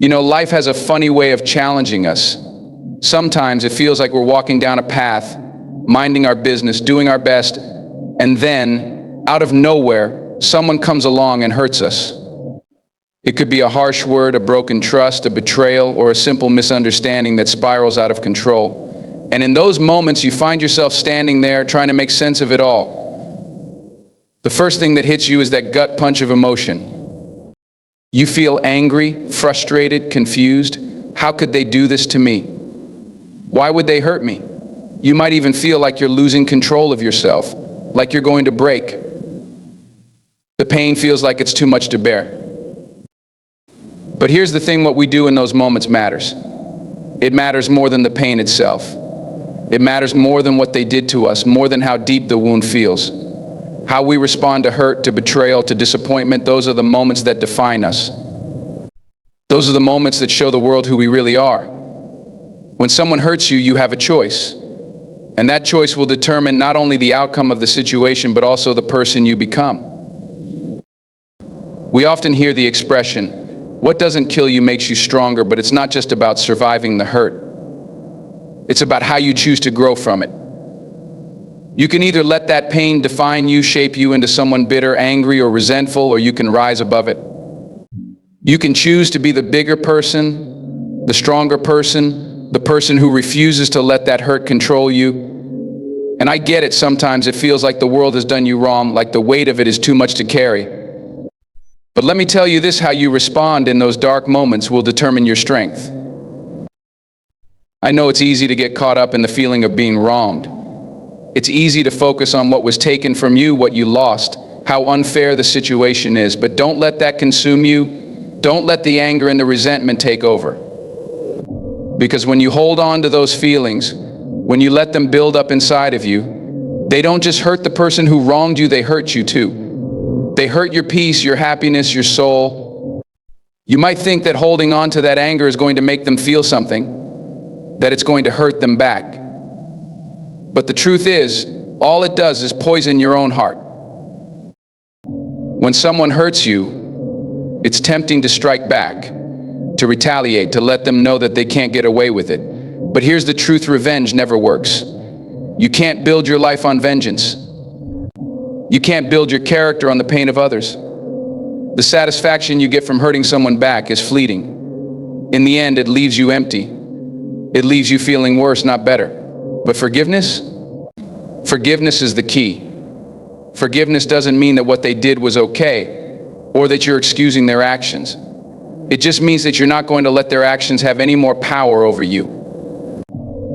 You know, life has a funny way of challenging us. Sometimes it feels like we're walking down a path, minding our business, doing our best, and then, out of nowhere, someone comes along and hurts us. It could be a harsh word, a broken trust, a betrayal, or a simple misunderstanding that spirals out of control. And in those moments, you find yourself standing there trying to make sense of it all. The first thing that hits you is that gut punch of emotion. You feel angry, frustrated, confused. How could they do this to me? Why would they hurt me? You might even feel like you're losing control of yourself, like you're going to break. The pain feels like it's too much to bear. But here's the thing, what we do in those moments matters. It matters more than the pain itself. It matters more than what they did to us, more than how deep the wound feels. How we respond to hurt, to betrayal, to disappointment, those are the moments that define us. Those are the moments that show the world who we really are. When someone hurts you, you have a choice. And that choice will determine not only the outcome of the situation, but also the person you become. We often hear the expression, what doesn't kill you makes you stronger, but it's not just about surviving the hurt. It's about how you choose to grow from it. You can either let that pain define you, shape you into someone bitter, angry, or resentful, or you can rise above it. You can choose to be the bigger person, the stronger person, the person who refuses to let that hurt control you. And I get it, sometimes it feels like the world has done you wrong, like the weight of it is too much to carry. But let me tell you this, how you respond in those dark moments will determine your strength. I know it's easy to get caught up in the feeling of being wronged. It's easy to focus on what was taken from you, what you lost, how unfair the situation is, but don't let that consume you. Don't let the anger and the resentment take over. Because when you hold on to those feelings, when you let them build up inside of you, they don't just hurt the person who wronged you, they hurt you too. They hurt your peace, your happiness, your soul. You might think that holding on to that anger is going to make them feel something, that it's going to hurt them back. But the truth is, all it does is poison your own heart. When someone hurts you, it's tempting to strike back, to retaliate, to let them know that they can't get away with it. But here's the truth, revenge never works. You can't build your life on vengeance. You can't build your character on the pain of others. The satisfaction you get from hurting someone back is fleeting. In the end, it leaves you empty. It leaves you feeling worse, not better. But forgiveness? Forgiveness is the key. Forgiveness doesn't mean that what they did was okay, or that you're excusing their actions. It just means that you're not going to let their actions have any more power over you.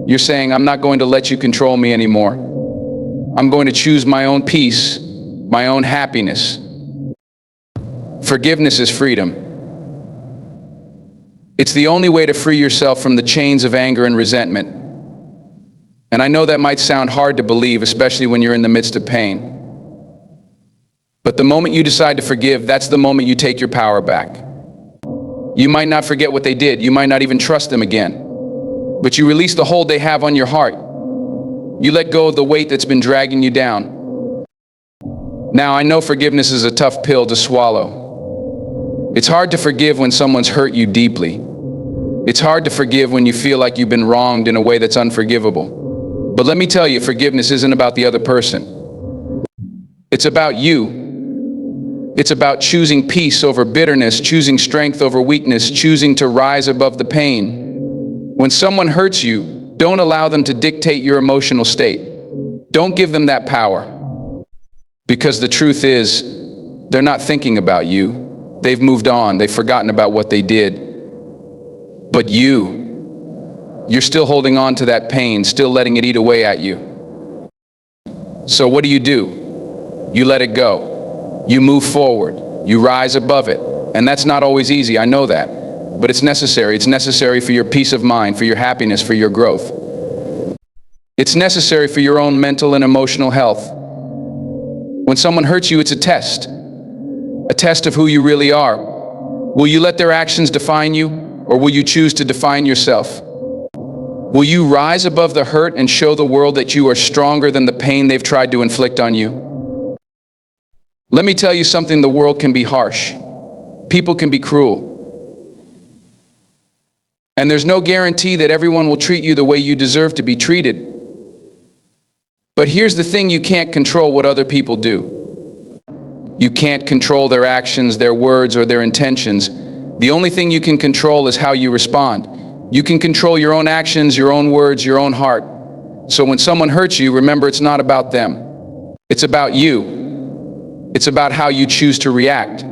You're saying, I'm not going to let you control me anymore. I'm going to choose my own peace, my own happiness. Forgiveness is freedom. It's the only way to free yourself from the chains of anger and resentment. And I know that might sound hard to believe, especially when you're in the midst of pain. But the moment you decide to forgive, that's the moment you take your power back. You might not forget what they did. You might not even trust them again. But you release the hold they have on your heart. You let go of the weight that's been dragging you down. Now, I know forgiveness is a tough pill to swallow. It's hard to forgive when someone's hurt you deeply. It's hard to forgive when you feel like you've been wronged in a way that's unforgivable. But let me tell you, forgiveness isn't about the other person. It's about you. It's about choosing peace over bitterness, choosing strength over weakness, choosing to rise above the pain. When someone hurts you, don't allow them to dictate your emotional state. Don't give them that power. Because the truth is, they're not thinking about you. They've moved on. They've forgotten about what they did. But you're still holding on to that pain, still letting it eat away at you. So what do? You let it go. You move forward. You rise above it. And that's not always easy, I know that. But it's necessary. It's necessary for your peace of mind, for your happiness, for your growth. It's necessary for your own mental and emotional health. When someone hurts you, it's a test of who you really are. Will you let their actions define you, or will you choose to define yourself? Will you rise above the hurt and show the world that you are stronger than the pain they've tried to inflict on you? Let me tell you something, the world can be harsh. People can be cruel. And there's no guarantee that everyone will treat you the way you deserve to be treated. But here's the thing: you can't control what other people do. You can't control their actions, their words, or their intentions. The only thing you can control is how you respond. You can control your own actions, your own words, your own heart. So when someone hurts you, remember, it's not about them. It's about you. It's about how you choose to react.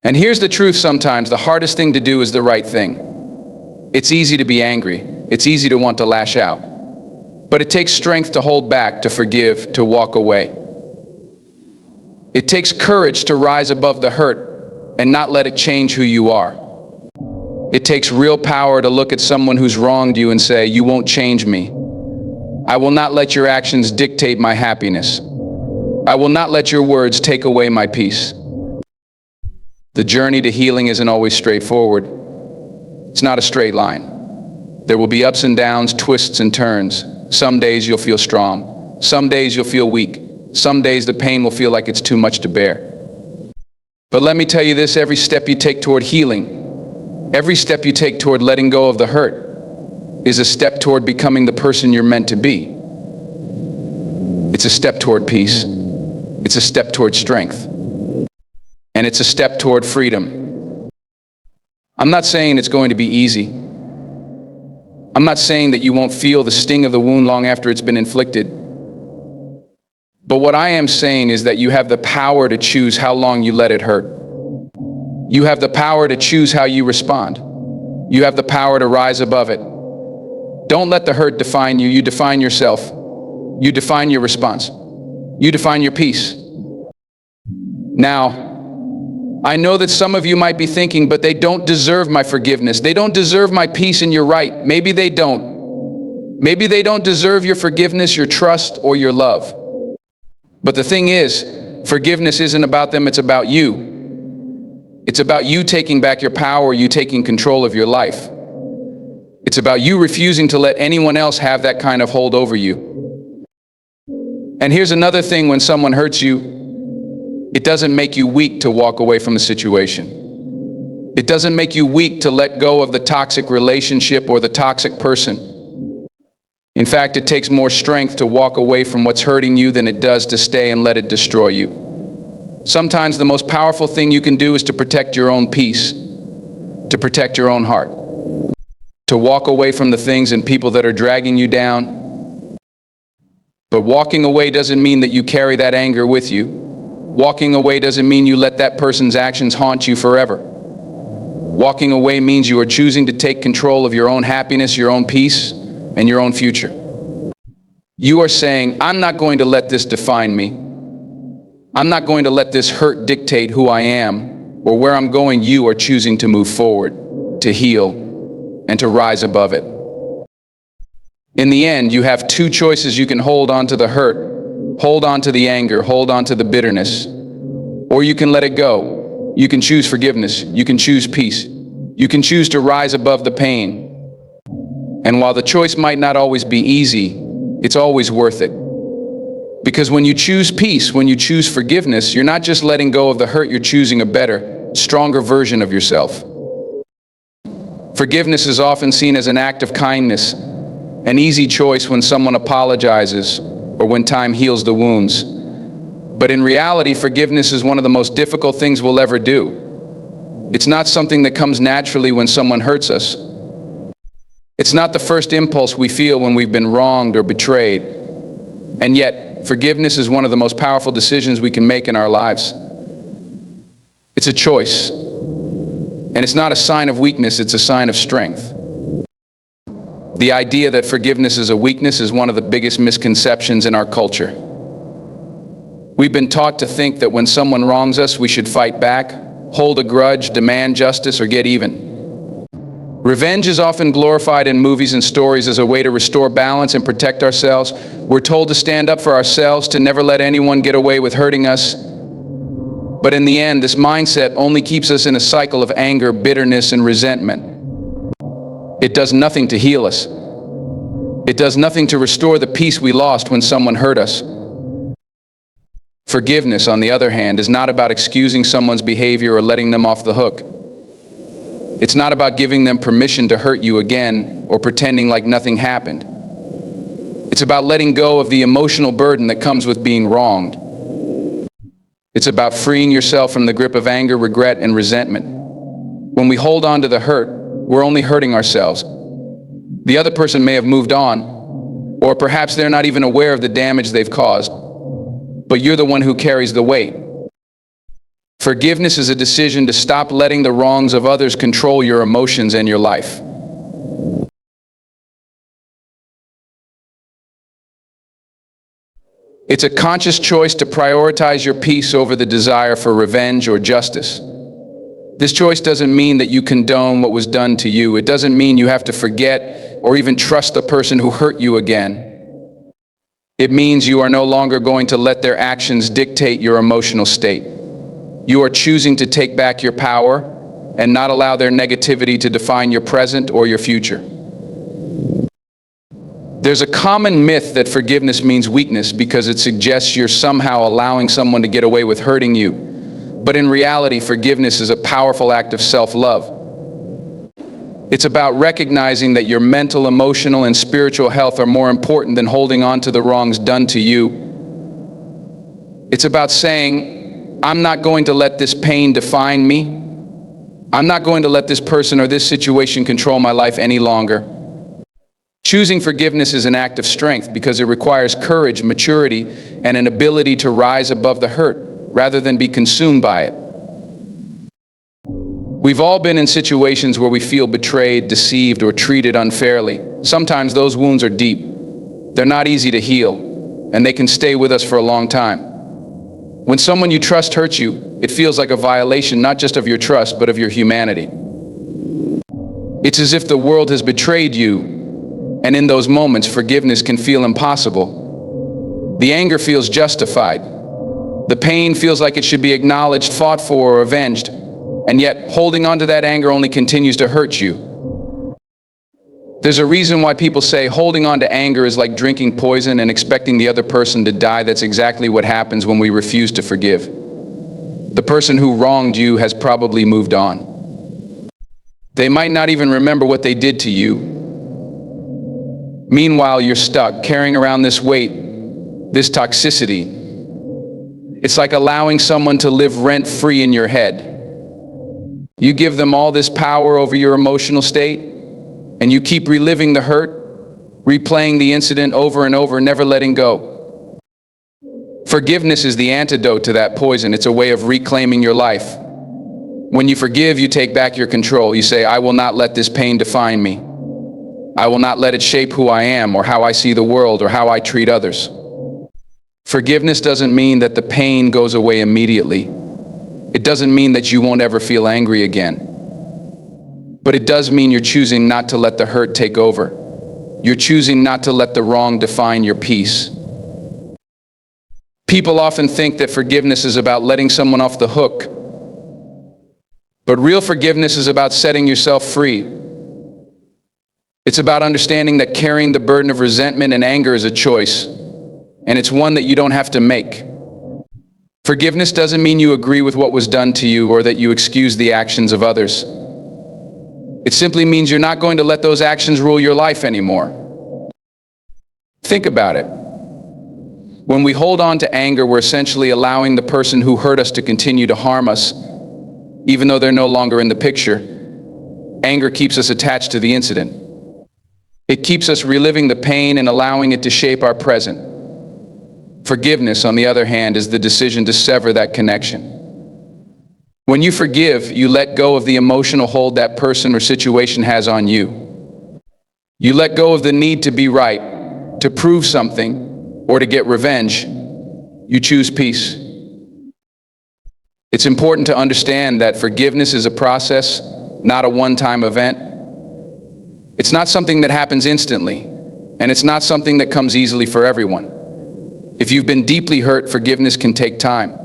And here's the truth: sometimes the hardest thing to do is the right thing. It's easy to be angry. It's easy to want to lash out. But it takes strength to hold back, to forgive, to walk away. It takes courage to rise above the hurt and not let it change who you are. It takes real power to look at someone who's wronged you and say, "You won't change me. I will not let your actions dictate my happiness. I will not let your words take away my peace." The journey to healing isn't always straightforward. It's not a straight line. There will be ups and downs, twists and turns. Some days you'll feel strong. Some days you'll feel weak. Some days the pain will feel like it's too much to bear. But let me tell you this: every step you take toward healing, every step you take toward letting go of the hurt, is a step toward becoming the person you're meant to be. It's a step toward peace. It's a step toward strength. And it's a step toward freedom. I'm not saying it's going to be easy. I'm not saying that you won't feel the sting of the wound long after it's been inflicted. But what I am saying is that you have the power to choose how long you let it hurt. You have the power to choose how you respond. You have the power to rise above it. Don't let the hurt define you. You define yourself. You define your response. You define your peace. Now, I know that some of you might be thinking, but they don't deserve my forgiveness. They don't deserve my peace, and you're right. Maybe they don't. Maybe they don't deserve your forgiveness, your trust, or your love. But the thing is, forgiveness isn't about them, it's about you. It's about you taking back your power, you taking control of your life. It's about you refusing to let anyone else have that kind of hold over you. And here's another thing: when someone hurts you, it doesn't make you weak to walk away from the situation. It doesn't make you weak to let go of the toxic relationship or the toxic person. In fact, it takes more strength to walk away from what's hurting you than it does to stay and let it destroy you. Sometimes the most powerful thing you can do is to protect your own peace, to protect your own heart, to walk away from the things and people that are dragging you down. But walking away doesn't mean that you carry that anger with you. Walking away doesn't mean you let that person's actions haunt you forever. Walking away means you are choosing to take control of your own happiness, your own peace, and your own future. You are saying, "I'm not going to let this define me. I'm not going to let this hurt dictate who I am or where I'm going." You are choosing to move forward, to heal, and to rise above it. In the end, you have two choices. You can hold on to the hurt, hold on to the anger, hold on to the bitterness, or you can let it go. You can choose forgiveness. You can choose peace. You can choose to rise above the pain. And while the choice might not always be easy, it's always worth it. Because when you choose peace, when you choose forgiveness, you're not just letting go of the hurt, you're choosing a better, stronger version of yourself. Forgiveness is often seen as an act of kindness, an easy choice when someone apologizes or when time heals the wounds. But in reality, forgiveness is one of the most difficult things we'll ever do. It's not something that comes naturally when someone hurts us. It's not the first impulse we feel when we've been wronged or betrayed. And yet, forgiveness is one of the most powerful decisions we can make in our lives. It's a choice. And it's not a sign of weakness, it's a sign of strength. The idea that forgiveness is a weakness is one of the biggest misconceptions in our culture. We've been taught to think that when someone wrongs us, we should fight back, hold a grudge, demand justice, or get even. Revenge is often glorified in movies and stories as a way to restore balance and protect ourselves. We're told to stand up for ourselves, to never let anyone get away with hurting us. But in the end, this mindset only keeps us in a cycle of anger, bitterness, and resentment. It does nothing to heal us. It does nothing to restore the peace we lost when someone hurt us. Forgiveness, on the other hand, is not about excusing someone's behavior or letting them off the hook. It's not about giving them permission to hurt you again or pretending like nothing happened. It's about letting go of the emotional burden that comes with being wronged. It's about freeing yourself from the grip of anger, regret, and resentment. When we hold on to the hurt, we're only hurting ourselves. The other person may have moved on, or perhaps they're not even aware of the damage they've caused, but you're the one who carries the weight. Forgiveness is a decision to stop letting the wrongs of others control your emotions and your life. It's a conscious choice to prioritize your peace over the desire for revenge or justice. This choice doesn't mean that you condone what was done to you. It doesn't mean you have to forget or even trust the person who hurt you again. It means you are no longer going to let their actions dictate your emotional state. You are choosing to take back your power and not allow their negativity to define your present or your future. There's a common myth that forgiveness means weakness because it suggests you're somehow allowing someone to get away with hurting you. But in reality, forgiveness is a powerful act of self-love. It's about recognizing that your mental, emotional, and spiritual health are more important than holding on to the wrongs done to you. It's about saying, I'm not going to let this pain define me. I'm not going to let this person or this situation control my life any longer. Choosing forgiveness is an act of strength because it requires courage, maturity, and an ability to rise above the hurt rather than be consumed by it. We've all been in situations where we feel betrayed, deceived, or treated unfairly. Sometimes those wounds are deep. They're not easy to heal, and they can stay with us for a long time. When someone you trust hurts you, it feels like a violation not just of your trust, but of your humanity. It's as if the world has betrayed you, and in those moments, forgiveness can feel impossible. The anger feels justified. The pain feels like it should be acknowledged, fought for, or avenged, and yet holding on to that anger only continues to hurt you. There's a reason why people say holding on to anger is like drinking poison and expecting the other person to die. That's exactly what happens when we refuse to forgive. The person who wronged you has probably moved on. They might not even remember what they did to you. Meanwhile, you're stuck carrying around this weight, this toxicity. It's like allowing someone to live rent-free in your head. You give them all this power over your emotional state, and you keep reliving the hurt, replaying the incident over and over, never letting go. Forgiveness is the antidote to that poison. It's a way of reclaiming your life. When you forgive, you take back your control. You say, I will not let this pain define me. I will not let it shape who I am or how I see the world or how I treat others. Forgiveness doesn't mean that the pain goes away immediately. It doesn't mean that you won't ever feel angry again. But it does mean you're choosing not to let the hurt take over. You're choosing not to let the wrong define your peace. People often think that forgiveness is about letting someone off the hook. But real forgiveness is about setting yourself free. It's about understanding that carrying the burden of resentment and anger is a choice, and it's one that you don't have to make. Forgiveness doesn't mean you agree with what was done to you or that you excuse the actions of others. It simply means you're not going to let those actions rule your life anymore. Think about it. When we hold on to anger, we're essentially allowing the person who hurt us to continue to harm us, even though they're no longer in the picture. Anger keeps us attached to the incident. It keeps us reliving the pain and allowing it to shape our present. Forgiveness, on the other hand, is the decision to sever that connection. When you forgive, you let go of the emotional hold that person or situation has on you. You let go of the need to be right, to prove something, or to get revenge. You choose peace. It's important to understand that forgiveness is a process, not a one-time event. It's not something that happens instantly, and it's not something that comes easily for everyone. If you've been deeply hurt, forgiveness can take time.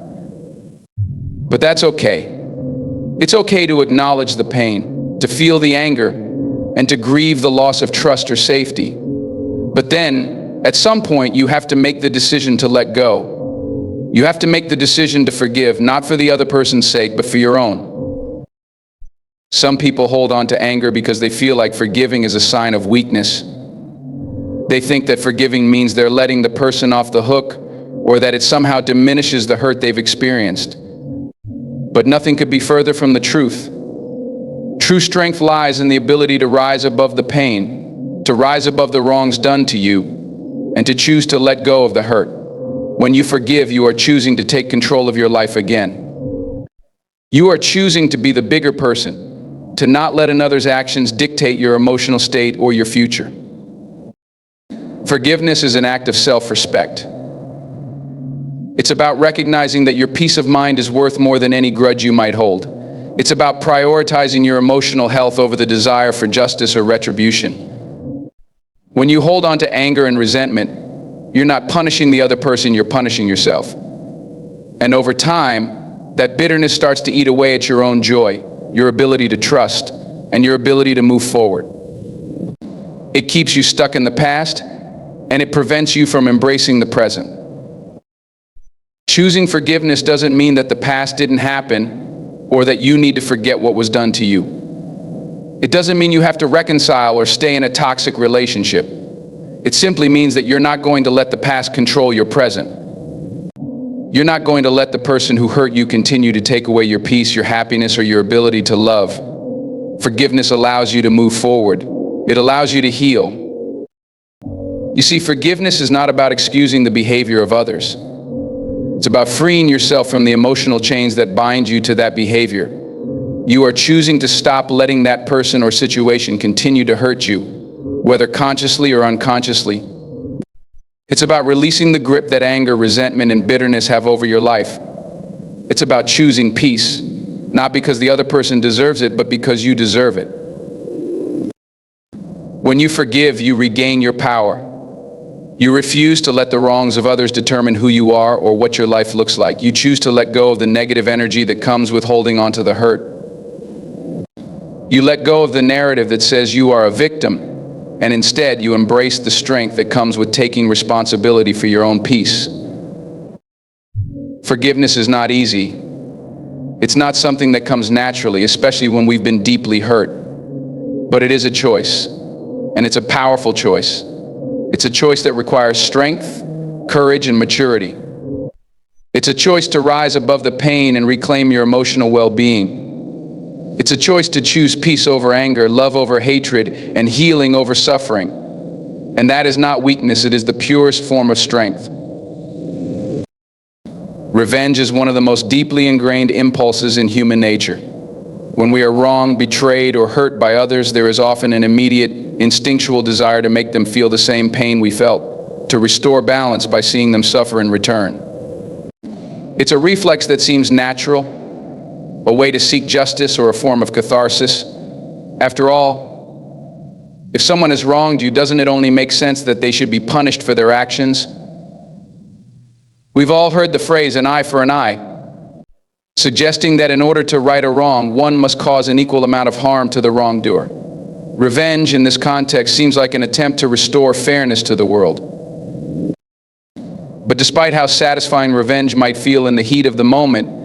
But that's okay. It's okay to acknowledge the pain, to feel the anger, and to grieve the loss of trust or safety. But then, at some point, you have to make the decision to let go. You have to make the decision to forgive, not for the other person's sake, but for your own. Some people hold on to anger because they feel like forgiving is a sign of weakness. They think that forgiving means they're letting the person off the hook, or that it somehow diminishes the hurt they've experienced. But nothing could be further from the truth. True strength lies in the ability to rise above the pain, to rise above the wrongs done to you, and to choose to let go of the hurt. When you forgive, you are choosing to take control of your life again. You are choosing to be the bigger person, to not let another's actions dictate your emotional state or your future. Forgiveness is an act of self-respect. It's about recognizing that your peace of mind is worth more than any grudge you might hold. It's about prioritizing your emotional health over the desire for justice or retribution. When you hold on to anger and resentment, you're not punishing the other person, you're punishing yourself. And over time, that bitterness starts to eat away at your own joy, your ability to trust, and your ability to move forward. It keeps you stuck in the past, and it prevents you from embracing the present. Choosing forgiveness doesn't mean that the past didn't happen or that you need to forget what was done to you. It doesn't mean you have to reconcile or stay in a toxic relationship. It simply means that you're not going to let the past control your present. You're not going to let the person who hurt you continue to take away your peace, your happiness, or your ability to love. Forgiveness allows you to move forward. It allows you to heal. You see, forgiveness is not about excusing the behavior of others. It's about freeing yourself from the emotional chains that bind you to that behavior. You are choosing to stop letting that person or situation continue to hurt you, whether consciously or unconsciously. It's about releasing the grip that anger, resentment, and bitterness have over your life. It's about choosing peace, not because the other person deserves it, but because you deserve it. When you forgive, you regain your power. You refuse to let the wrongs of others determine who you are or what your life looks like. You choose to let go of the negative energy that comes with holding on to the hurt. You let go of the narrative that says you are a victim, and instead you embrace the strength that comes with taking responsibility for your own peace. Forgiveness is not easy. It's not something that comes naturally, especially when we've been deeply hurt. But it is a choice, and it's a powerful choice. It's a choice that requires strength, courage, and maturity. It's a choice to rise above the pain and reclaim your emotional well-being. It's a choice to choose peace over anger, love over hatred, and healing over suffering. And that is not weakness, it is the purest form of strength. Revenge is one of the most deeply ingrained impulses in human nature. When we are wronged, betrayed, or hurt by others, there is often an immediate, instinctual desire to make them feel the same pain we felt, to restore balance by seeing them suffer in return. It's a reflex that seems natural, a way to seek justice or a form of catharsis. After all, if someone has wronged you, doesn't it only make sense that they should be punished for their actions? We've all heard the phrase, an eye for an eye, suggesting that in order to right a wrong, one must cause an equal amount of harm to the wrongdoer. Revenge in this context seems like an attempt to restore fairness to the world. But despite how satisfying revenge might feel in the heat of the moment,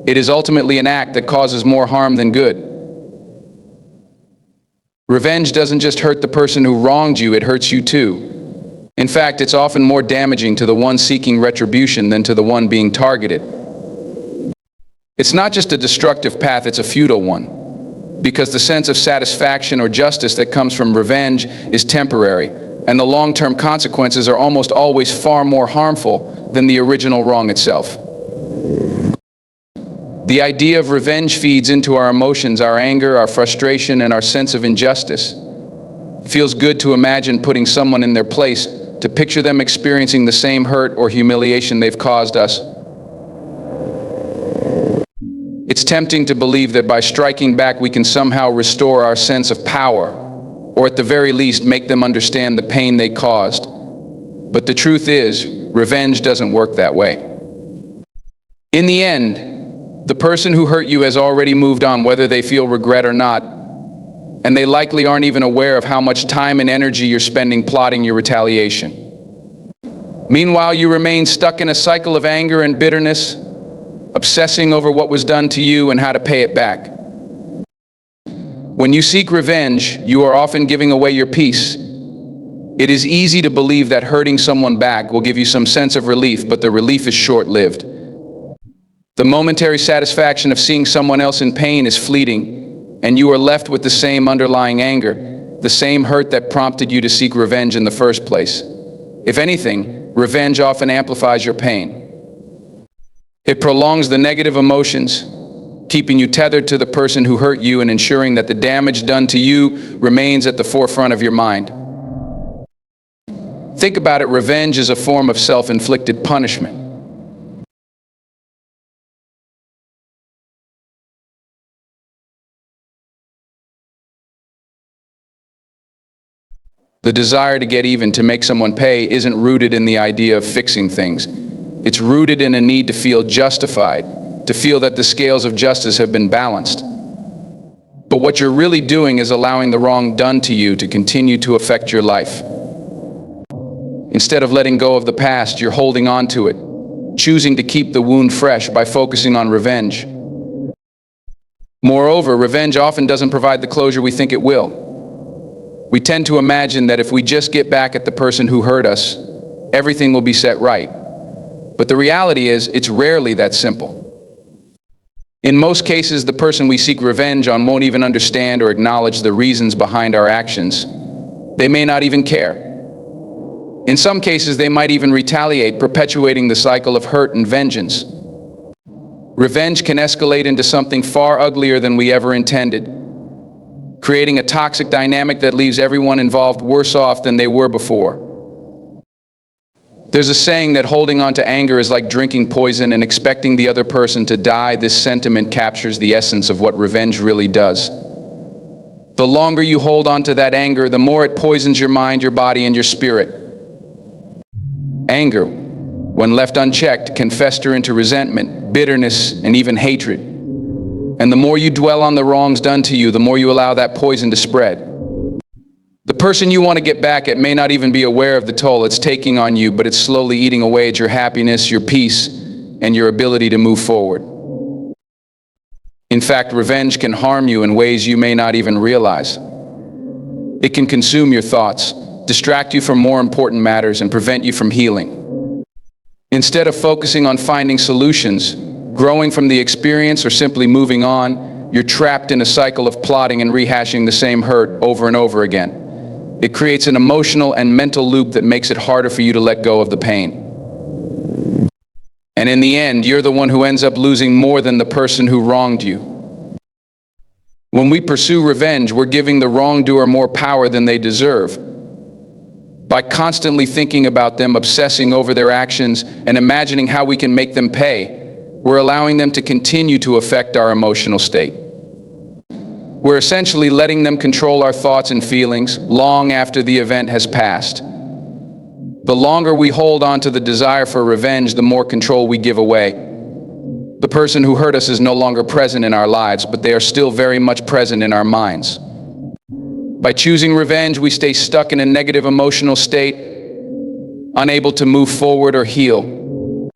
it is ultimately an act that causes more harm than good. Revenge doesn't just hurt the person who wronged you, it hurts you too. In fact, it's often more damaging to the one seeking retribution than to the one being targeted. It's not just a destructive path, it's a futile one. Because the sense of satisfaction or justice that comes from revenge is temporary, and the long-term consequences are almost always far more harmful than the original wrong itself. The idea of revenge feeds into our emotions, our anger, our frustration, and our sense of injustice. It feels good to imagine putting someone in their place, to picture them experiencing the same hurt or humiliation they've caused us. It's tempting to believe that by striking back we can somehow restore our sense of power, or at the very least make them understand the pain they caused. But the truth is, revenge doesn't work that way. In the end, the person who hurt you has already moved on, whether they feel regret or not, and they likely aren't even aware of how much time and energy you're spending plotting your retaliation. Meanwhile, you remain stuck in a cycle of anger and bitterness, obsessing over what was done to you and how to pay it back. When you seek revenge, you are often giving away your peace. It is easy to believe that hurting someone back will give you some sense of relief, but the relief is short-lived. The momentary satisfaction of seeing someone else in pain is fleeting, and you are left with the same underlying anger, the same hurt that prompted you to seek revenge in the first place. If anything, revenge often amplifies your pain. It prolongs the negative emotions, keeping you tethered to the person who hurt you and ensuring that the damage done to you remains at the forefront of your mind. Think about it, revenge is a form of self-inflicted punishment. The desire to get even, to make someone pay, isn't rooted in the idea of fixing things. It's rooted in a need to feel justified, to feel that the scales of justice have been balanced. But what you're really doing is allowing the wrong done to you to continue to affect your life. Instead of letting go of the past, you're holding on to it, choosing to keep the wound fresh by focusing on revenge. Moreover, revenge often doesn't provide the closure we think it will. We tend to imagine that if we just get back at the person who hurt us, everything will be set right. But the reality is, it's rarely that simple. In most cases, the person we seek revenge on won't even understand or acknowledge the reasons behind our actions. They may not even care. In some cases, they might even retaliate, perpetuating the cycle of hurt and vengeance. Revenge can escalate into something far uglier than we ever intended, creating a toxic dynamic that leaves everyone involved worse off than they were before. There's a saying that holding on to anger is like drinking poison and expecting the other person to die. This sentiment captures the essence of what revenge really does. The longer you hold on to that anger, the more it poisons your mind, your body, and your spirit. Anger, when left unchecked, can fester into resentment, bitterness, and even hatred. And the more you dwell on the wrongs done to you, the more you allow that poison to spread. The person you want to get back at may not even be aware of the toll it's taking on you, but it's slowly eating away at your happiness, your peace, and your ability to move forward. In fact, revenge can harm you in ways you may not even realize. It can consume your thoughts, distract you from more important matters, and prevent you from healing. Instead of focusing on finding solutions, growing from the experience, or simply moving on, you're trapped in a cycle of plotting and rehashing the same hurt over and over again. It creates an emotional and mental loop that makes it harder for you to let go of the pain. And in the end, you're the one who ends up losing more than the person who wronged you. When we pursue revenge, we're giving the wrongdoer more power than they deserve. By constantly thinking about them, obsessing over their actions, and imagining how we can make them pay, we're allowing them to continue to affect our emotional state. We're essentially letting them control our thoughts and feelings long after the event has passed. The longer we hold on to the desire for revenge, the more control we give away. The person who hurt us is no longer present in our lives, but they are still very much present in our minds. By choosing revenge, we stay stuck in a negative emotional state, unable to move forward or heal.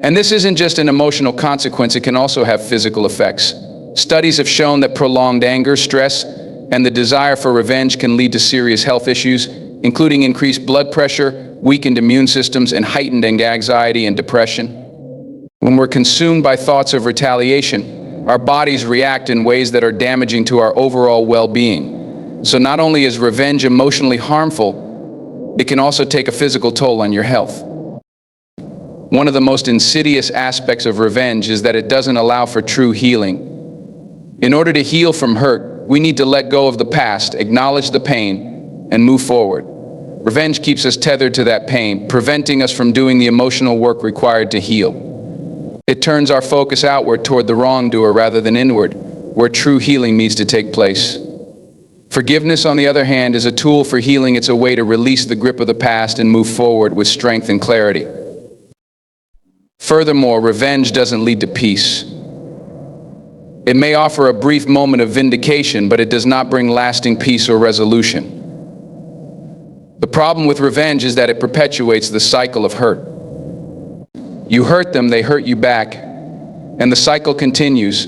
And this isn't just an emotional consequence, it can also have physical effects. Studies have shown that prolonged anger, stress, and the desire for revenge can lead to serious health issues, including increased blood pressure, weakened immune systems, and heightened anxiety and depression. When we're consumed by thoughts of retaliation, our bodies react in ways that are damaging to our overall well-being. So not only is revenge emotionally harmful, it can also take a physical toll on your health. One of the most insidious aspects of revenge is that it doesn't allow for true healing. In order to heal from hurt, we need to let go of the past, acknowledge the pain, and move forward. Revenge keeps us tethered to that pain, preventing us from doing the emotional work required to heal. It turns our focus outward toward the wrongdoer rather than inward, where true healing needs to take place. Forgiveness, on the other hand, is a tool for healing. It's a way to release the grip of the past and move forward with strength and clarity. Furthermore, revenge doesn't lead to peace. It may offer a brief moment of vindication, but it does not bring lasting peace or resolution. The problem with revenge is that it perpetuates the cycle of hurt. You hurt them, they hurt you back, and the cycle continues.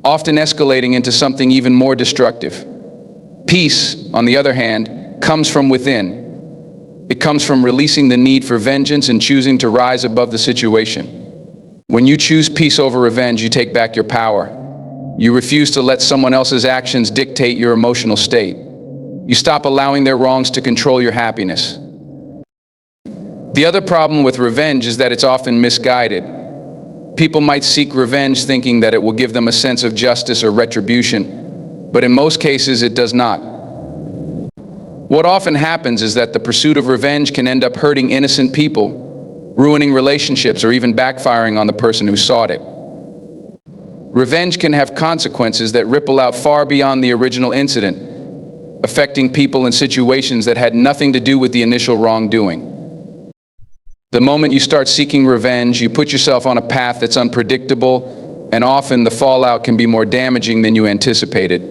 often escalating into something even more destructive. Peace, on the other hand, comes from within. It comes from releasing the need for vengeance and choosing to rise above the situation. When you choose peace over revenge, you take back your power. You refuse to let someone else's actions dictate your emotional state. You stop allowing their wrongs to control your happiness. The other problem with revenge is that it's often misguided. People might seek revenge thinking that it will give them a sense of justice or retribution, but in most cases it does not. What often happens is that the pursuit of revenge can end up hurting innocent people, ruining relationships, or even backfiring on the person who sought it. Revenge can have consequences that ripple out far beyond the original incident, affecting people in situations that had nothing to do with the initial wrongdoing. The moment you start seeking revenge, you put yourself on a path that's unpredictable, and often the fallout can be more damaging than you anticipated.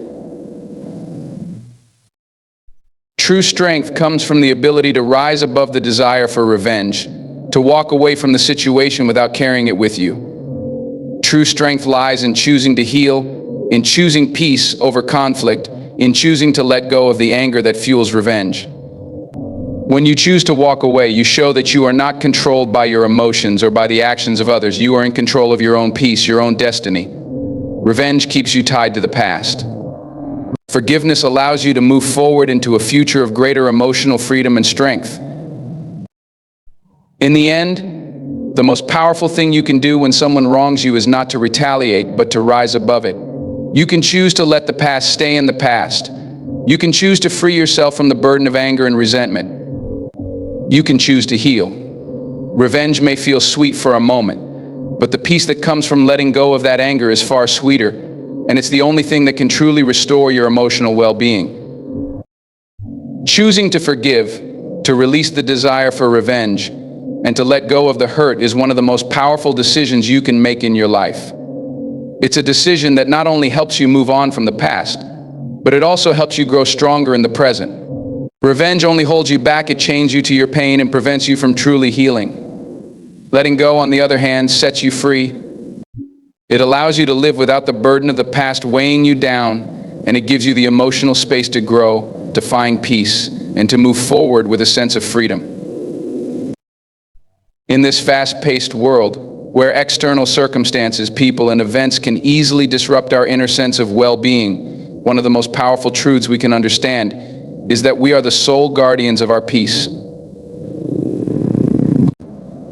True strength comes from the ability to rise above the desire for revenge, to walk away from the situation without carrying it with you. True strength lies in choosing to heal, in choosing peace over conflict, in choosing to let go of the anger that fuels revenge. When you choose to walk away, you show that you are not controlled by your emotions or by the actions of others. You are in control of your own peace, your own destiny. Revenge keeps you tied to the past. Forgiveness allows you to move forward into a future of greater emotional freedom and strength. In the end, the most powerful thing you can do when someone wrongs you is not to retaliate, but to rise above it. You can choose to let the past stay in the past. You can choose to free yourself from the burden of anger and resentment. You can choose to heal. Revenge may feel sweet for a moment, but the peace that comes from letting go of that anger is far sweeter, and it's the only thing that can truly restore your emotional well-being. Choosing to forgive, to release the desire for revenge, and to let go of the hurt is one of the most powerful decisions you can make in your life. It's a decision that not only helps you move on from the past, but it also helps you grow stronger in the present. Revenge only holds you back, it chains you to your pain and prevents you from truly healing. Letting go, on the other hand, sets you free. It allows you to live without the burden of the past weighing you down, and it gives you the emotional space to grow, to find peace, and to move forward with a sense of freedom. In this fast-paced world, where external circumstances, people, and events can easily disrupt our inner sense of well-being, one of the most powerful truths we can understand is that we are the sole guardians of our peace.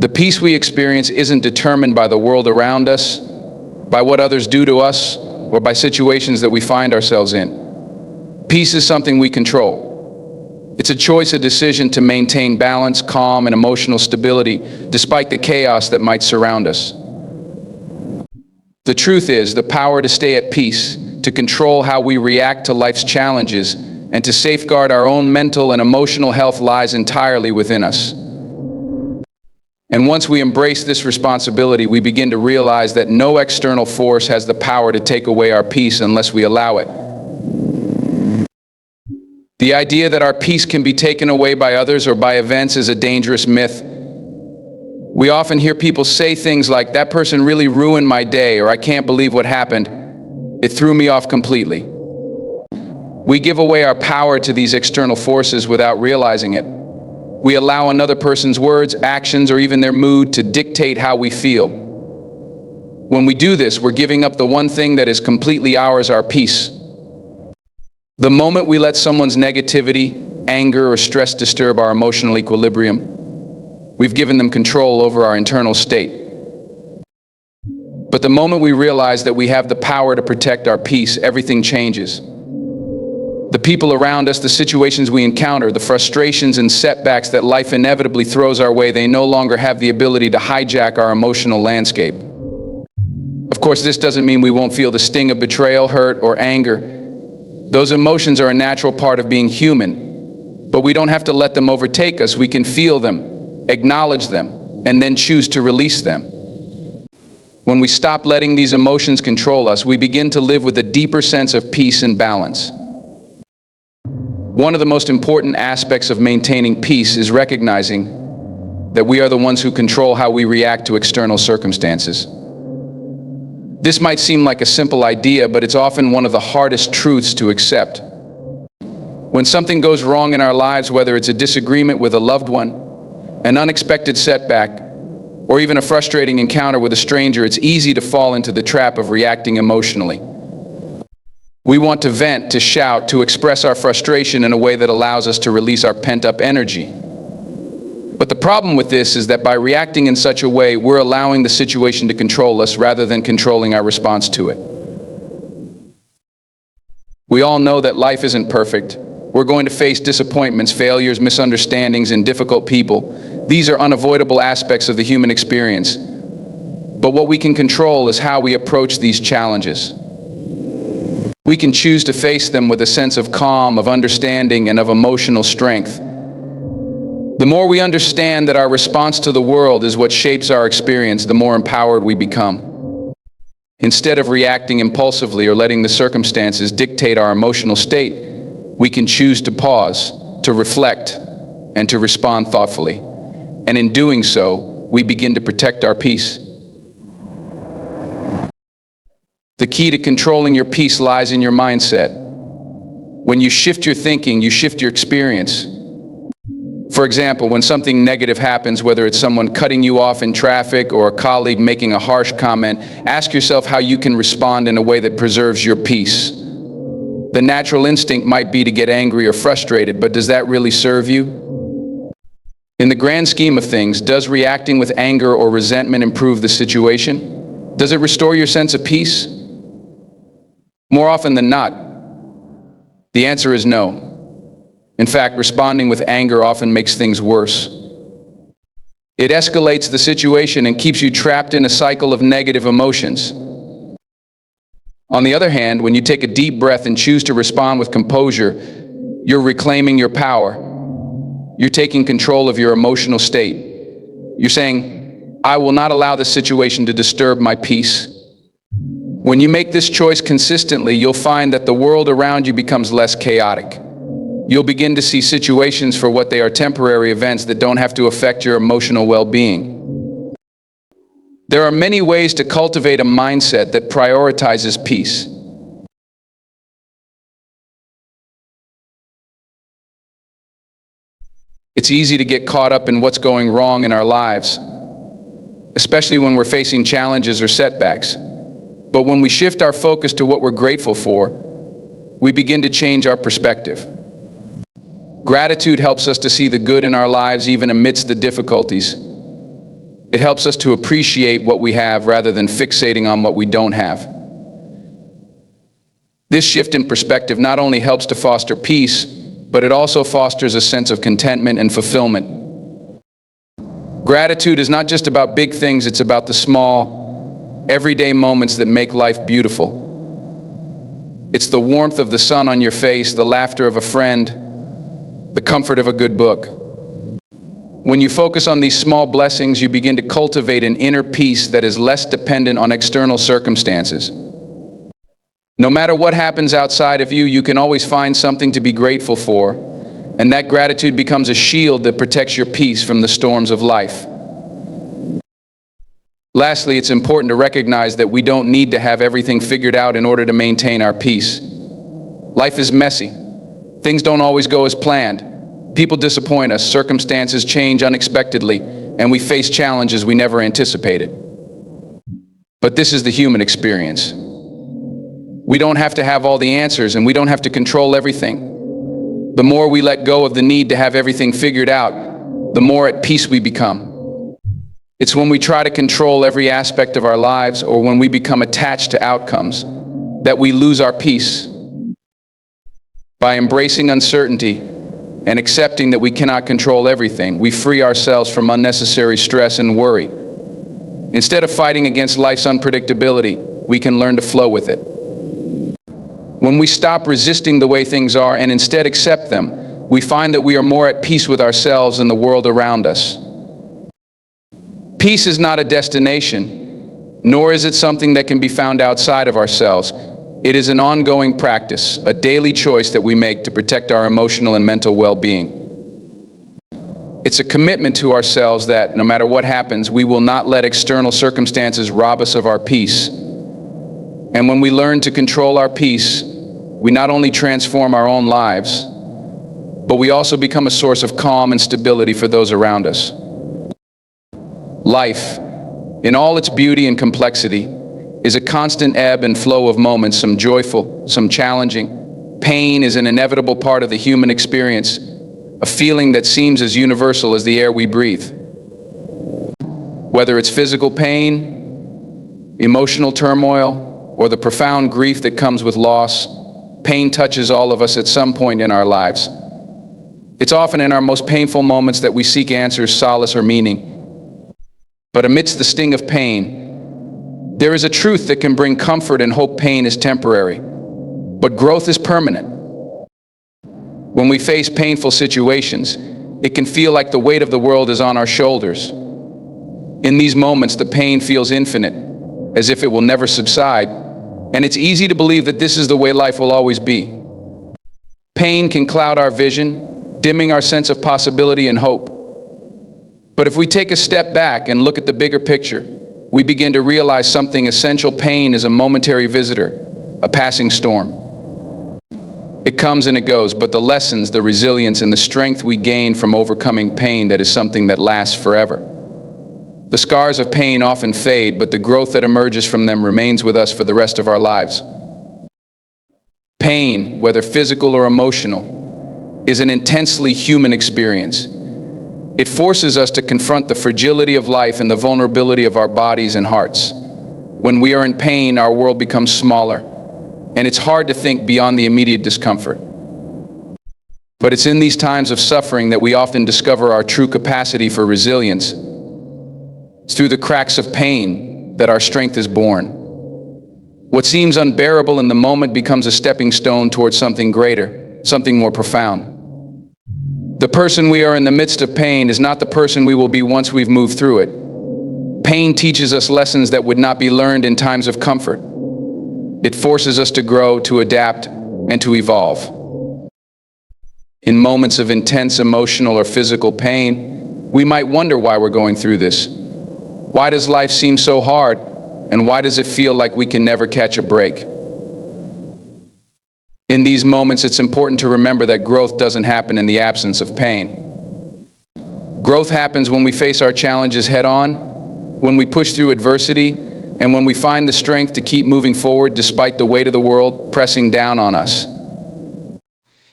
The peace we experience isn't determined by the world around us, by what others do to us, or by situations that we find ourselves in. Peace is something we control. It's a choice, a decision to maintain balance, calm, and emotional stability despite the chaos that might surround us. The truth is, the power to stay at peace, to control how we react to life's challenges, and to safeguard our own mental and emotional health lies entirely within us. And once we embrace this responsibility, we begin to realize that no external force has the power to take away our peace unless we allow it. The idea that our peace can be taken away by others or by events is a dangerous myth. We often hear people say things like, "That person really ruined my day," or "I can't believe what happened. It threw me off completely." We give away our power to these external forces without realizing it. We allow another person's words, actions, or even their mood to dictate how we feel. When we do this, we're giving up the one thing that is completely ours, our peace. The moment we let someone's negativity, anger, or stress disturb our emotional equilibrium, we've given them control over our internal state. But the moment we realize that we have the power to protect our peace, everything changes. The people around us, the situations we encounter, the frustrations and setbacks that life inevitably throws our way, they no longer have the ability to hijack our emotional landscape. Of course, this doesn't mean we won't feel the sting of betrayal, hurt, or anger. Those emotions are a natural part of being human, but we don't have to let them overtake us. We can feel them, acknowledge them, and then choose to release them. When we stop letting these emotions control us, we begin to live with a deeper sense of peace and balance. One of the most important aspects of maintaining peace is recognizing that we are the ones who control how we react to external circumstances. This might seem like a simple idea, but it's often one of the hardest truths to accept. When something goes wrong in our lives, whether it's a disagreement with a loved one, an unexpected setback, or even a frustrating encounter with a stranger, it's easy to fall into the trap of reacting emotionally. We want to vent, to shout, to express our frustration in a way that allows us to release our pent-up energy. But the problem with this is that by reacting in such a way, we're allowing the situation to control us rather than controlling our response to it. We all know that life isn't perfect. We're going to face disappointments, failures, misunderstandings, and difficult people. These are unavoidable aspects of the human experience. But what we can control is how we approach these challenges. We can choose to face them with a sense of calm, of understanding, and of emotional strength. The more we understand that our response to the world is what shapes our experience, the more empowered we become. Instead of reacting impulsively or letting the circumstances dictate our emotional state, we can choose to pause, to reflect, and to respond thoughtfully. And in doing so, we begin to protect our peace. The key to controlling your peace lies in your mindset. When you shift your thinking, you shift your experience. For example, when something negative happens, whether it's someone cutting you off in traffic or a colleague making a harsh comment, ask yourself how you can respond in a way that preserves your peace. The natural instinct might be to get angry or frustrated, but does that really serve you? In the grand scheme of things, does reacting with anger or resentment improve the situation? Does it restore your sense of peace? More often than not, the answer is no. In fact, responding with anger often makes things worse. It escalates the situation and keeps you trapped in a cycle of negative emotions. On the other hand, when you take a deep breath and choose to respond with composure, you're reclaiming your power. You're taking control of your emotional state. You're saying, I will not allow this situation to disturb my peace. When you make this choice consistently, you'll find that the world around you becomes less chaotic. You'll begin to see situations for what they are, temporary events that don't have to affect your emotional well-being. There are many ways to cultivate a mindset that prioritizes peace. It's easy to get caught up in what's going wrong in our lives, especially when we're facing challenges or setbacks. But when we shift our focus to what we're grateful for, we begin to change our perspective. Gratitude helps us to see the good in our lives even amidst the difficulties. It helps us to appreciate what we have rather than fixating on what we don't have. This shift in perspective not only helps to foster peace, but it also fosters a sense of contentment and fulfillment. Gratitude is not just about big things, it's about the small, everyday moments that make life beautiful. It's the warmth of the sun on your face, the laughter of a friend, the comfort of a good book. When you focus on these small blessings, you begin to cultivate an inner peace that is less dependent on external circumstances. No matter what happens outside of you, you can always find something to be grateful for, and that gratitude becomes a shield that protects your peace from the storms of life. Lastly, it's important to recognize that we don't need to have everything figured out in order to maintain our peace. Life is messy. Things don't always go as planned. People disappoint us, circumstances change unexpectedly, and we face challenges we never anticipated. But this is the human experience. We don't have to have all the answers, and we don't have to control everything. The more we let go of the need to have everything figured out, the more at peace we become. It's when we try to control every aspect of our lives, or when we become attached to outcomes, that we lose our peace. By embracing uncertainty and accepting that we cannot control everything, we free ourselves from unnecessary stress and worry. Instead of fighting against life's unpredictability, we can learn to flow with it. When we stop resisting the way things are and instead accept them, we find that we are more at peace with ourselves and the world around us. Peace is not a destination, nor is it something that can be found outside of ourselves. It is an ongoing practice, a daily choice that we make to protect our emotional and mental well-being. It's a commitment to ourselves that, no matter what happens, we will not let external circumstances rob us of our peace. And when we learn to control our peace, we not only transform our own lives, but we also become a source of calm and stability for those around us. Life, in all its beauty and complexity, is a constant ebb and flow of moments, some joyful, some challenging. Pain is an inevitable part of the human experience, a feeling that seems as universal as the air we breathe. Whether it's physical pain, emotional turmoil, or the profound grief that comes with loss, pain touches all of us at some point in our lives. It's often in our most painful moments that we seek answers, solace, or meaning. But amidst the sting of pain, there is a truth that can bring comfort and hope. Pain is temporary, but growth is permanent. When we face painful situations, it can feel like the weight of the world is on our shoulders. In these moments, the pain feels infinite, as if it will never subside, and it's easy to believe that this is the way life will always be. Pain can cloud our vision, dimming our sense of possibility and hope. But if we take a step back and look at the bigger picture, we begin to realize something essential. Pain is a momentary visitor, a passing storm. It comes and it goes, but the lessons, the resilience, and the strength we gain from overcoming pain, that is something that lasts forever. The scars of pain often fade, but the growth that emerges from them remains with us for the rest of our lives. Pain, whether physical or emotional, is an intensely human experience. It forces us to confront the fragility of life and the vulnerability of our bodies and hearts. When we are in pain, our world becomes smaller, and it's hard to think beyond the immediate discomfort. But it's in these times of suffering that we often discover our true capacity for resilience. It's through the cracks of pain that our strength is born. What seems unbearable in the moment becomes a stepping stone towards something greater, something more profound. The person we are in the midst of pain is not the person we will be once we've moved through it. Pain teaches us lessons that would not be learned in times of comfort. It forces us to grow, to adapt, and to evolve. In moments of intense emotional or physical pain, we might wonder why we're going through this. Why does life seem so hard, and why does it feel like we can never catch a break? In these moments, it's important to remember that growth doesn't happen in the absence of pain. Growth happens when we face our challenges head-on, when we push through adversity, and when we find the strength to keep moving forward despite the weight of the world pressing down on us.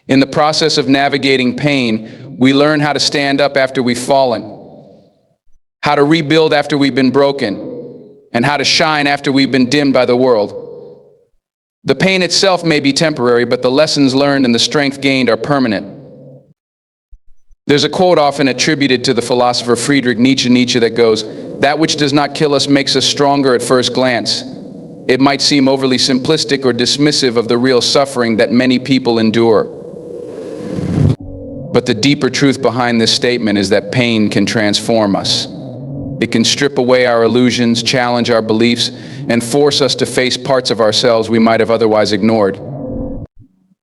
In the process of navigating pain, we learn how to stand up after we've fallen, how to rebuild after we've been broken, and how to shine after we've been dimmed by the world. The pain itself may be temporary, but the lessons learned and the strength gained are permanent. There's a quote often attributed to the philosopher Friedrich Nietzsche that goes, "That which does not kill us makes us stronger at first glance." It might seem overly simplistic or dismissive of the real suffering that many people endure. But the deeper truth behind this statement is that pain can transform us. It can strip away our illusions, challenge our beliefs, and force us to face parts of ourselves we might have otherwise ignored.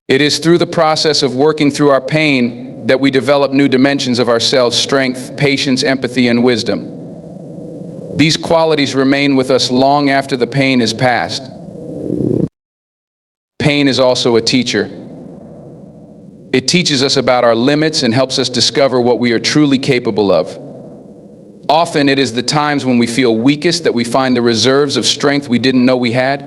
It is through the process of working through our pain that we develop new dimensions of ourselves: strength, patience, empathy, and wisdom. These qualities remain with us long after the pain is past. Pain is also a teacher. It teaches us about our limits and helps us discover what we are truly capable of. Often it is the times when we feel weakest that we find the reserves of strength we didn't know we had.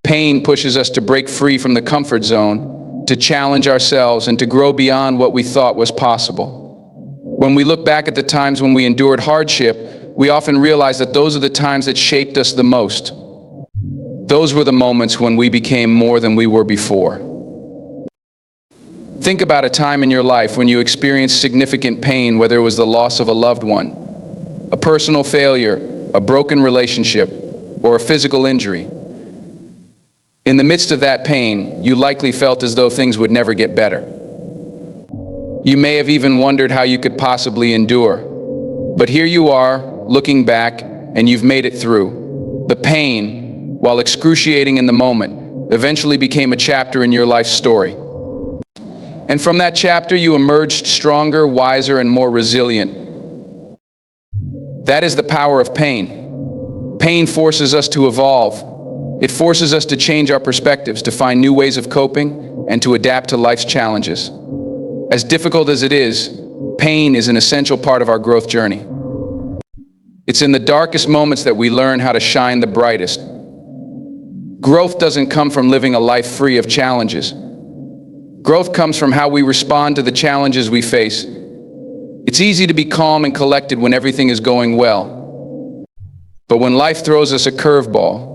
Pain pushes us to break free from the comfort zone, to challenge ourselves, and to grow beyond what we thought was possible. When we look back at the times when we endured hardship, we often realize that those are the times that shaped us the most. Those were the moments when we became more than we were before. Think about a time in your life when you experienced significant pain, whether it was the loss of a loved one, a personal failure, a broken relationship, or a physical injury. In the midst of that pain, you likely felt as though things would never get better. You may have even wondered how you could possibly endure. But here you are, looking back, and you've made it through. The pain, while excruciating in the moment, eventually became a chapter in your life's story. And from that chapter, you emerged stronger, wiser, and more resilient. That is the power of pain. Pain forces us to evolve. It forces us to change our perspectives, to find new ways of coping, and to adapt to life's challenges. As difficult as it is, pain is an essential part of our growth journey. It's in the darkest moments that we learn how to shine the brightest. Growth doesn't come from living a life free of challenges. Growth comes from how we respond to the challenges we face. It's easy to be calm and collected when everything is going well. But when life throws us a curveball,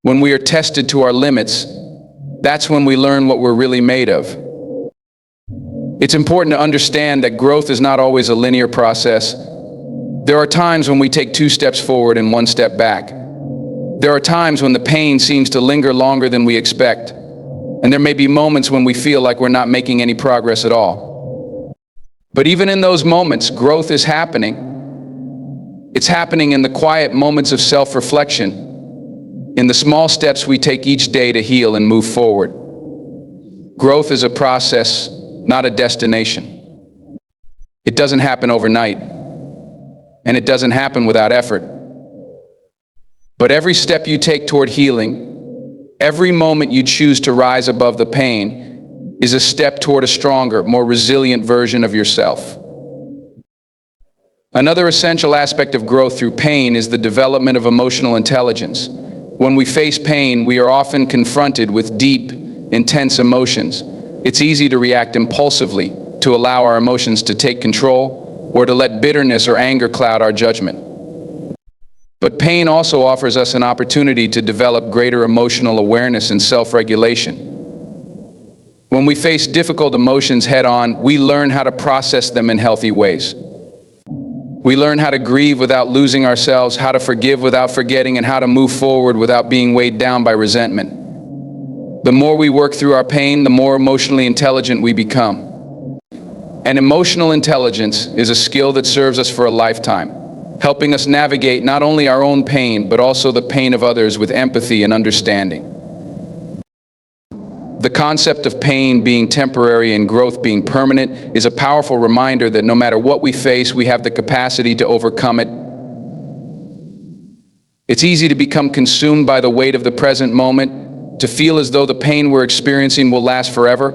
when we are tested to our limits, that's when we learn what we're really made of. It's important to understand that growth is not always a linear process. There are times when we take 2 steps forward and 1 step back. There are times when the pain seems to linger longer than we expect. And there may be moments when we feel like we're not making any progress at all. But even in those moments, growth is happening. It's happening in the quiet moments of self-reflection, in the small steps we take each day to heal and move forward. Growth is a process, not a destination. It doesn't happen overnight, and it doesn't happen without effort. But every step you take toward healing, every moment you choose to rise above the pain, is a step toward a stronger, more resilient version of yourself. Another essential aspect of growth through pain is the development of emotional intelligence. When we face pain, we are often confronted with deep, intense emotions. It's easy to react impulsively, to allow our emotions to take control, or to let bitterness or anger cloud our judgment. But pain also offers us an opportunity to develop greater emotional awareness and self-regulation. When we face difficult emotions head-on, we learn how to process them in healthy ways. We learn how to grieve without losing ourselves, how to forgive without forgetting, and how to move forward without being weighed down by resentment. The more we work through our pain, the more emotionally intelligent we become. And emotional intelligence is a skill that serves us for a lifetime, helping us navigate not only our own pain, but also the pain of others with empathy and understanding. The concept of pain being temporary and growth being permanent is a powerful reminder that no matter what we face, we have the capacity to overcome it. It's easy to become consumed by the weight of the present moment, to feel as though the pain we're experiencing will last forever.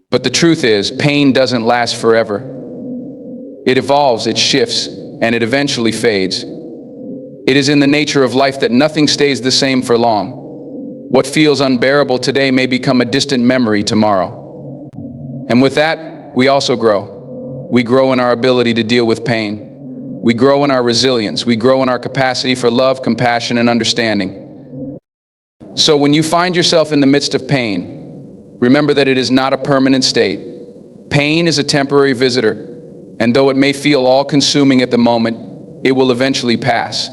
But the truth is, pain doesn't last forever. It evolves, it shifts, and it eventually fades. It is in the nature of life that nothing stays the same for long. What feels unbearable today may become a distant memory tomorrow. And with that, we also grow. We grow in our ability to deal with pain. We grow in our resilience. We grow in our capacity for love, compassion, and understanding. So when you find yourself in the midst of pain, remember that it is not a permanent state. Pain is a temporary visitor, and though it may feel all-consuming at the moment, it will eventually pass.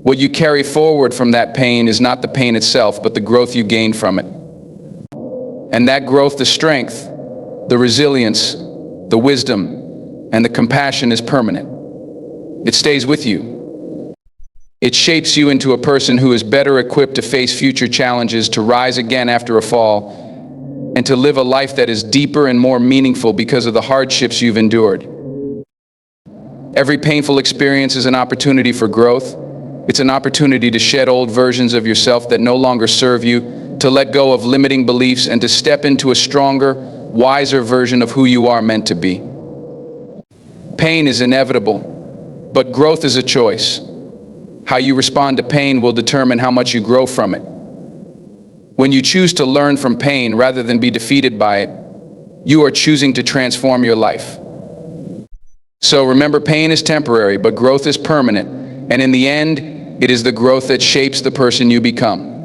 What you carry forward from that pain is not the pain itself, but the growth you gain from it. And that growth, the strength, the resilience, the wisdom, and the compassion is permanent. It stays with you. It shapes you into a person who is better equipped to face future challenges, to rise again after a fall, and to live a life that is deeper and more meaningful because of the hardships you've endured. Every painful experience is an opportunity for growth. It's an opportunity to shed old versions of yourself that no longer serve you, to let go of limiting beliefs, and to step into a stronger, wiser version of who you are meant to be. Pain is inevitable, but growth is a choice. How you respond to pain will determine how much you grow from it. When you choose to learn from pain rather than be defeated by it, you are choosing to transform your life. So remember, pain is temporary, but growth is permanent. And in the end, it is the growth that shapes the person you become.